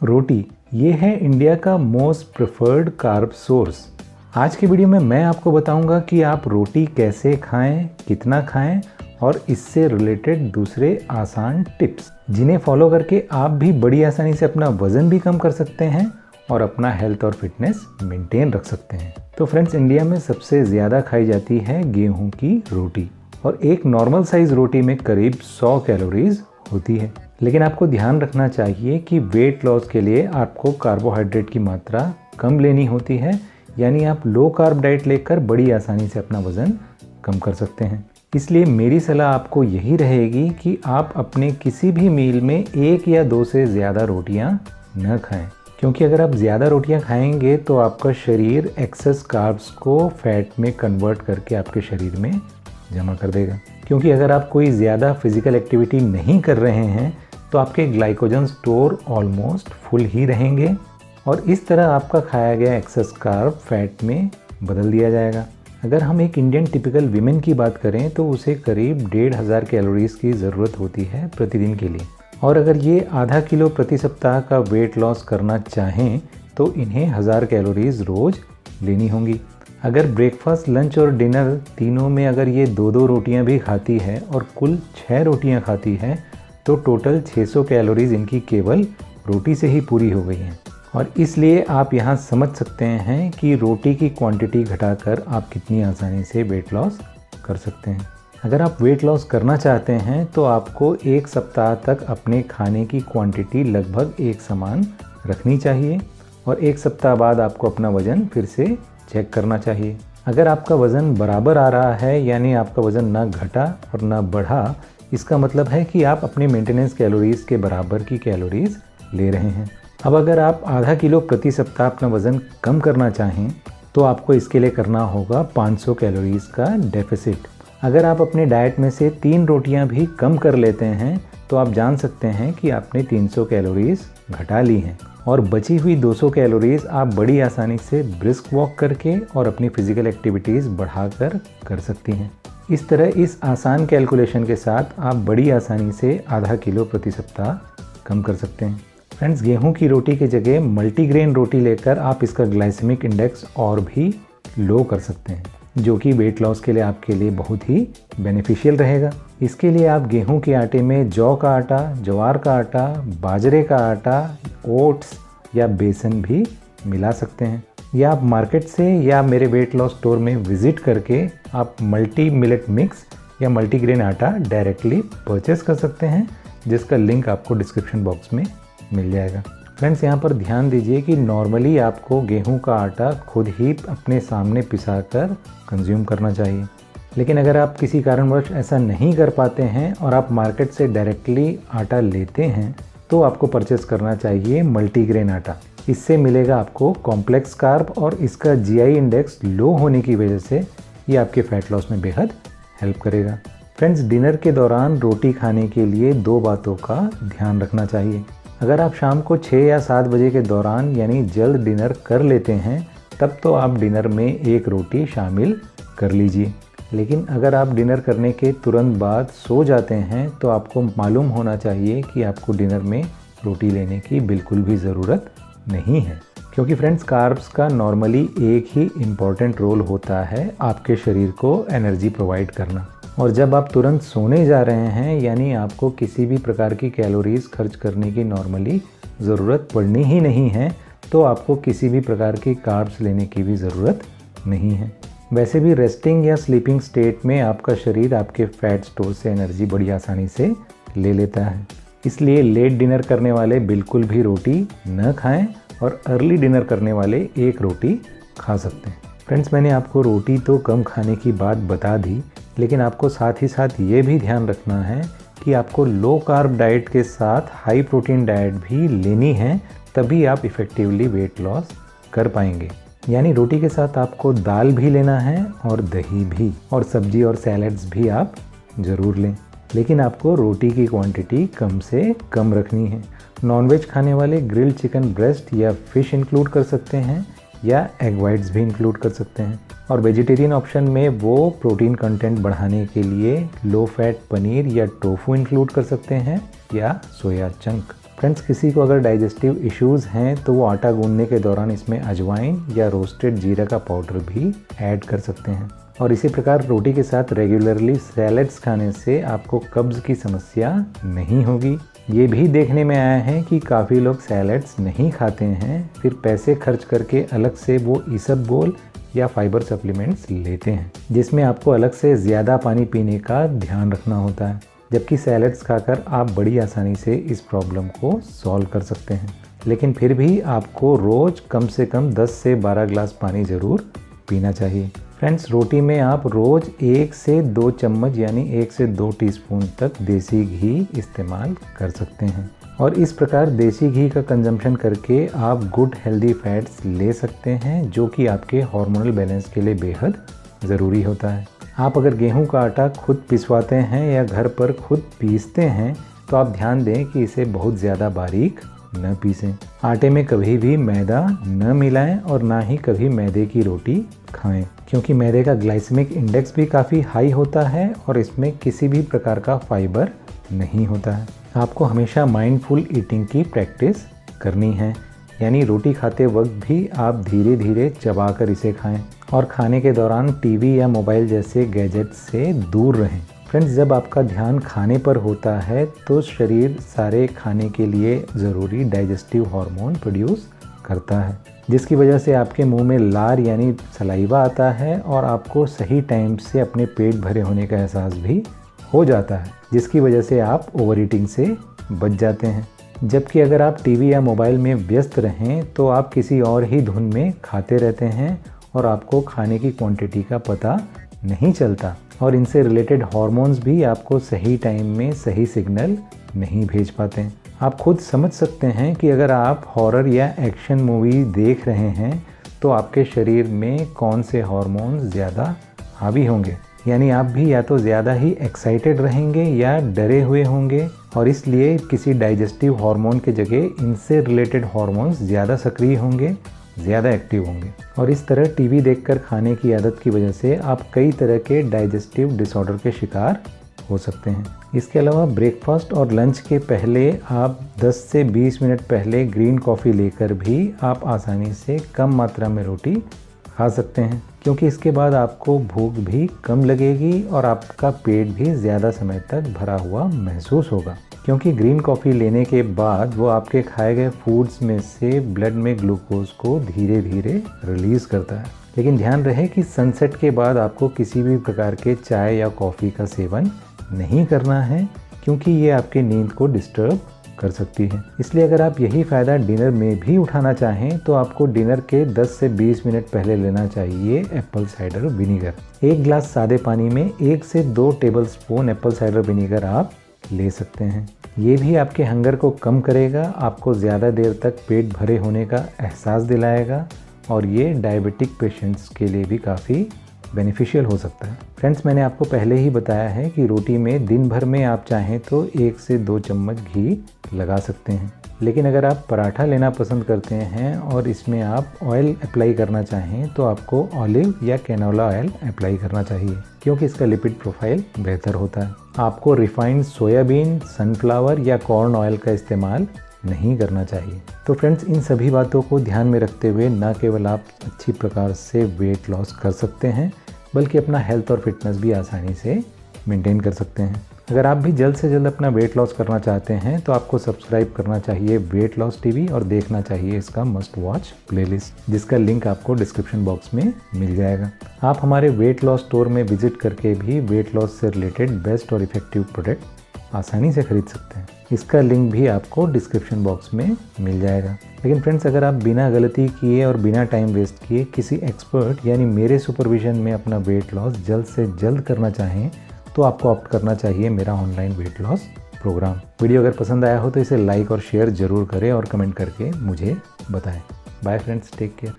रोटी ये है इंडिया का मोस्ट प्रेफर्ड कार्ब सोर्स। आज की वीडियो में मैं आपको बताऊंगा कि आप रोटी कैसे खाएं, कितना खाएं और इससे रिलेटेड दूसरे आसान टिप्स जिन्हें फॉलो करके आप भी बड़ी आसानी से अपना वजन भी कम कर सकते हैं और अपना हेल्थ और फिटनेस मेंटेन रख सकते हैं। तो फ्रेंड्स, इंडिया में सबसे ज़्यादा खाई जाती है गेहूं की रोटी और एक नॉर्मल साइज रोटी में करीब 100 कैलोरीज होती है। लेकिन आपको ध्यान रखना चाहिए कि वेट लॉस के लिए आपको कार्बोहाइड्रेट की मात्रा कम लेनी होती है, यानी आप लो कार्ब डाइट लेकर बड़ी आसानी से अपना वज़न कम कर सकते हैं। इसलिए मेरी सलाह आपको यही रहेगी कि आप अपने किसी भी मील में 1 या 2 से ज़्यादा रोटियां न खाएं, क्योंकि अगर आप ज़्यादा रोटियां खाएंगे तो आपका शरीर एक्सेस कार्ब्स को फैट में कन्वर्ट करके आपके शरीर में जमा कर देगा। क्योंकि अगर आप कोई ज़्यादा फिजिकल एक्टिविटी नहीं कर रहे हैं तो आपके ग्लाइकोजन स्टोर ऑलमोस्ट फुल ही रहेंगे और इस तरह आपका खाया गया एक्सेस कार्ब फैट में बदल दिया जाएगा। अगर हम एक इंडियन टिपिकल वीमेन की बात करें तो उसे करीब 1,500 कैलोरीज की ज़रूरत होती है प्रतिदिन के लिए, और अगर ये आधा किलो प्रति सप्ताह का वेट लॉस करना चाहें तो इन्हें 1000 कैलोरीज रोज़ लेनी होंगी। अगर ब्रेकफास्ट, लंच और डिनर तीनों में अगर ये 2-2 रोटियां भी खाती है और कुल 6 रोटियां खाती है तो टोटल 600 कैलोरीज इनकी केवल रोटी से ही पूरी हो गई हैं। और इसलिए आप यहाँ समझ सकते हैं कि रोटी की क्वांटिटी घटाकर आप कितनी आसानी से वेट लॉस कर सकते हैं। अगर आप वेट लॉस करना चाहते हैं तो आपको 1 सप्ताह तक अपने खाने की क्वांटिटी लगभग एक समान रखनी चाहिए और 1 सप्ताह बाद आपको अपना वज़न फिर से चेक करना चाहिए। अगर आपका वज़न बराबर आ रहा है, यानी आपका वज़न ना घटा और ना बढ़ा, इसका मतलब है कि आप अपने मेंटेनेंस कैलोरीज़ के बराबर की कैलोरीज़ ले रहे हैं। अब अगर आप आधा किलो प्रति सप्ताह अपना वज़न कम करना चाहें तो आपको इसके लिए करना होगा 500 कैलोरीज़ का डेफिसिट। अगर आप अपने डाइट में से 3 रोटियां भी कम कर लेते हैं तो आप जान सकते हैं कि आपने 300 कैलोरीज़ घटा ली हैं और बची हुई 200 कैलोरीज़ आप बड़ी आसानी से ब्रिस्क वॉक करके और अपनी फिजिकल एक्टिविटीज़ बढ़ाकर कर सकती हैं। इस तरह इस आसान कैलकुलेशन के साथ आप बड़ी आसानी से आधा किलो प्रति सप्ताह कम कर सकते हैं। फ्रेंड्स, गेहूं की रोटी की जगह मल्टीग्रेन रोटी लेकर आप इसका ग्लाइसेमिक इंडेक्स और भी लो कर सकते हैं, जो कि वेट लॉस के लिए आपके लिए बहुत ही बेनिफिशियल रहेगा। इसके लिए आप गेहूं के आटे में जौ का आटा, ज्वार का आटा, बाजरे का आटा, ओट्स या बेसन भी मिला सकते हैं, या आप मार्केट से या मेरे वेट लॉस स्टोर में विजिट करके आप मल्टी मिलेट मिक्स या मल्टीग्रेन आटा डायरेक्टली परचेस कर सकते हैं, जिसका लिंक आपको डिस्क्रिप्शन बॉक्स में मिल जाएगा। फ्रेंड्स, यहाँ पर ध्यान दीजिए कि नॉर्मली आपको गेहूं का आटा खुद ही अपने सामने पिसाकर कंज्यूम करना चाहिए, लेकिन अगर आप किसी कारणवश ऐसा नहीं कर पाते हैं और आप मार्केट से डायरेक्टली आटा लेते हैं तो आपको परचेस करना चाहिए मल्टीग्रेन आटा। इससे मिलेगा आपको कॉम्प्लेक्स कार्ब और इसका जीआई इंडेक्स लो होने की वजह से ये आपके फैट लॉस में बेहद हेल्प करेगा। फ्रेंड्स, डिनर के दौरान रोटी खाने के लिए 2 बातों का ध्यान रखना चाहिए। अगर आप शाम को 6 या 7 बजे के दौरान यानी जल्द डिनर कर लेते हैं तब तो आप डिनर में 1 रोटी शामिल कर लीजिए, लेकिन अगर आप डिनर करने के तुरंत बाद सो जाते हैं तो आपको मालूम होना चाहिए कि आपको डिनर में रोटी लेने की बिल्कुल भी ज़रूरत नहीं है, क्योंकि फ्रेंड्स, कार्ब्स का नॉर्मली एक ही इम्पॉर्टेंट रोल होता है आपके शरीर को एनर्जी प्रोवाइड करना। और जब आप तुरंत सोने जा रहे हैं, यानी आपको किसी भी प्रकार की कैलोरीज खर्च करने की नॉर्मली ज़रूरत पड़नी ही नहीं है, तो आपको किसी भी प्रकार की कार्ब्स लेने की भी ज़रूरत नहीं है। वैसे भी रेस्टिंग या स्लीपिंग स्टेट में आपका शरीर आपके फैट स्टोर से एनर्जी बड़ी आसानी से ले लेता है। इसलिए लेट डिनर करने वाले बिल्कुल भी रोटी न खाएं और अर्ली डिनर करने वाले 1 रोटी खा सकते हैं। फ्रेंड्स, मैंने आपको रोटी तो कम खाने की बात बता दी, लेकिन आपको साथ ही साथ ये भी ध्यान रखना है कि आपको लो कार्ब डाइट के साथ हाई प्रोटीन डाइट भी लेनी है, तभी आप इफ़ेक्टिवली वेट लॉस कर पाएंगे। यानी रोटी के साथ आपको दाल भी लेना है और दही भी, और सब्जी और सैलड्स भी आप ज़रूर लें, लेकिन आपको रोटी की क्वांटिटी कम से कम रखनी है। नॉनवेज खाने वाले ग्रिल्ड चिकन ब्रेस्ट या फिश इंक्लूड कर सकते हैं या एग वाइट्स भी इंक्लूड कर सकते हैं, और वेजिटेरियन ऑप्शन में वो प्रोटीन कंटेंट बढ़ाने के लिए लो फैट पनीर या टोफू इंक्लूड कर सकते हैं या सोया चंक। फ्रेंड्स, किसी को अगर डाइजेस्टिव इश्यूज़ हैं तो वो आटा गूंदने के दौरान इसमें अजवाइन या रोस्टेड जीरा का पाउडर भी ऐड कर सकते हैं। और इसी प्रकार रोटी के साथ रेगुलरली सैलड्स खाने से आपको कब्ज़ की समस्या नहीं होगी। ये भी देखने में आया है कि काफ़ी लोग सैलड्स नहीं खाते हैं, फिर पैसे खर्च करके अलग से वो इसबगोल या फाइबर सप्लीमेंट्स लेते हैं, जिसमें आपको अलग से ज़्यादा पानी पीने का ध्यान रखना होता है, जबकि सैलड्स खाकर आप बड़ी आसानी से इस प्रॉब्लम को सॉल्व कर सकते हैं। लेकिन फिर भी आपको रोज़ कम से कम 10 से 12 ग्लास पानी ज़रूर पीना चाहिए। फ्रेंड्स, रोटी में आप रोज़ 1 से 2 चम्मच यानी 1 से 2 टीस्पून तक देसी घी इस्तेमाल कर सकते हैं। और इस प्रकार देसी घी का कंजम्पशन करके आप गुड हेल्दी फैट्स ले सकते हैं, जो कि आपके हार्मोनल बैलेंस के लिए बेहद ज़रूरी होता है। आप अगर गेहूं का आटा खुद पिसवाते हैं या घर पर खुद पीसते हैं तो आप ध्यान दें कि इसे बहुत ज़्यादा बारीक न पीसें। आटे में कभी भी मैदा न मिलाएं और ना ही कभी मैदे की रोटी खाएं, क्योंकि मैदे का ग्लाइसेमिक इंडेक्स भी काफ़ी हाई होता है और इसमें किसी भी प्रकार का फाइबर नहीं होता है। आपको हमेशा माइंडफुल ईटिंग की प्रैक्टिस करनी है, यानी रोटी खाते वक्त भी आप धीरे धीरे चबाकर इसे खाएं और खाने के दौरान टीवी या मोबाइल जैसे गैजेट्स से दूर रहें। फ्रेंड्स, जब आपका ध्यान खाने पर होता है तो शरीर सारे खाने के लिए ज़रूरी डाइजेस्टिव हार्मोन प्रोड्यूस करता है, जिसकी वजह से आपके मुंह में लार यानी सलाइवा आता है और आपको सही टाइम से अपने पेट भरे होने का एहसास भी हो जाता है, जिसकी वजह से आप ओवर ईटिंग से बच जाते हैं। जबकि अगर आप टीवी या मोबाइल में व्यस्त रहें तो आप किसी और ही धुन में खाते रहते हैं और आपको खाने की क्वांटिटी का पता नहीं चलता और इनसे रिलेटेड हार्मोन्स भी आपको सही टाइम में सही सिग्नल नहीं भेज पाते। आप खुद समझ सकते हैं कि अगर आप हॉरर या एक्शन मूवी देख रहे हैं तो आपके शरीर में कौन से हार्मोन्स ज़्यादा हावी होंगे, यानी आप भी या तो ज़्यादा ही एक्साइटेड रहेंगे या डरे हुए होंगे और इसलिए किसी डाइजेस्टिव हार्मोन के जगह इनसे रिलेटेड हार्मोन्स ज़्यादा सक्रिय होंगे, ज़्यादा एक्टिव होंगे। और इस तरह टीवी देखकर खाने की आदत की वजह से आप कई तरह के डाइजेस्टिव डिसऑर्डर के शिकार हो सकते हैं। इसके अलावा ब्रेकफास्ट और लंच के पहले आप 10 से 20 मिनट पहले ग्रीन कॉफ़ी लेकर भी आप आसानी से कम मात्रा में रोटी खा सकते हैं, क्योंकि इसके बाद आपको भूख भी कम लगेगी और आपका पेट भी ज़्यादा समय तक भरा हुआ महसूस होगा, क्योंकि ग्रीन कॉफ़ी लेने के बाद वो आपके खाए गए फूड्स में से ब्लड में ग्लूकोज को धीरे धीरे रिलीज़ करता है। लेकिन ध्यान रहे कि सनसेट के बाद आपको किसी भी प्रकार के चाय या कॉफ़ी का सेवन नहीं करना है, क्योंकि ये आपकी नींद को डिस्टर्ब कर सकती है। इसलिए अगर आप यही फ़ायदा डिनर में भी उठाना चाहें तो आपको डिनर के 10 से 20 मिनट पहले लेना चाहिए एप्पल साइडर विनीगर। 1 गिलास सादे पानी में 1 से 2 टेबलस्पून एप्पल साइडर विनीगर आप ले सकते हैं। ये भी आपके हंगर को कम करेगा, आपको ज़्यादा देर तक पेट भरे होने का एहसास दिलाएगा और ये डायबिटिक पेशेंट्स के लिए भी काफ़ी बेनिफिशियल हो सकता है। फ्रेंड्स, मैंने आपको पहले ही बताया है कि रोटी में दिन भर में आप चाहें तो 1 से 2 चम्मच घी लगा सकते हैं, लेकिन अगर आप पराठा लेना पसंद करते हैं और इसमें आप ऑयल अप्लाई करना चाहें तो आपको ऑलिव या कैनोला ऑयल अप्लाई करना चाहिए, क्योंकि इसका लिपिड प्रोफाइल बेहतर होता है। आपको रिफाइंड सोयाबीन, सनफ्लावर या कॉर्न ऑयल का इस्तेमाल नहीं करना चाहिए। तो फ्रेंड्स, इन सभी बातों को ध्यान में रखते हुए न केवल आप अच्छी प्रकार से वेट लॉस कर सकते हैं, बल्कि अपना हेल्थ और फिटनेस भी आसानी से मेंटेन कर सकते हैं। अगर आप भी जल्द से जल्द अपना वेट लॉस करना चाहते हैं तो आपको सब्सक्राइब करना चाहिए वेट लॉस टीवी और देखना चाहिए इसका मस्ट वॉच प्लेलिस्ट, जिसका लिंक आपको डिस्क्रिप्शन बॉक्स में मिल जाएगा। आप हमारे वेट लॉस स्टोर में विजिट करके भी वेट लॉस से रिलेटेड बेस्ट और इफेक्टिव प्रोडक्ट आसानी से खरीद सकते हैं। इसका लिंक भी आपको डिस्क्रिप्शन बॉक्स में मिल जाएगा। लेकिन फ्रेंड्स, अगर आप बिना गलती किए और बिना टाइम वेस्ट किए किसी एक्सपर्ट यानी मेरे सुपरविजन में अपना वेट लॉस जल्द से जल्द करना चाहें तो आपको ऑप्ट करना चाहिए मेरा online weight loss program. Video अगर पसंद आया हो तो इसे लाइक और शेयर ज़रूर करें और कमेंट करके मुझे बताएं। Bye friends, take care.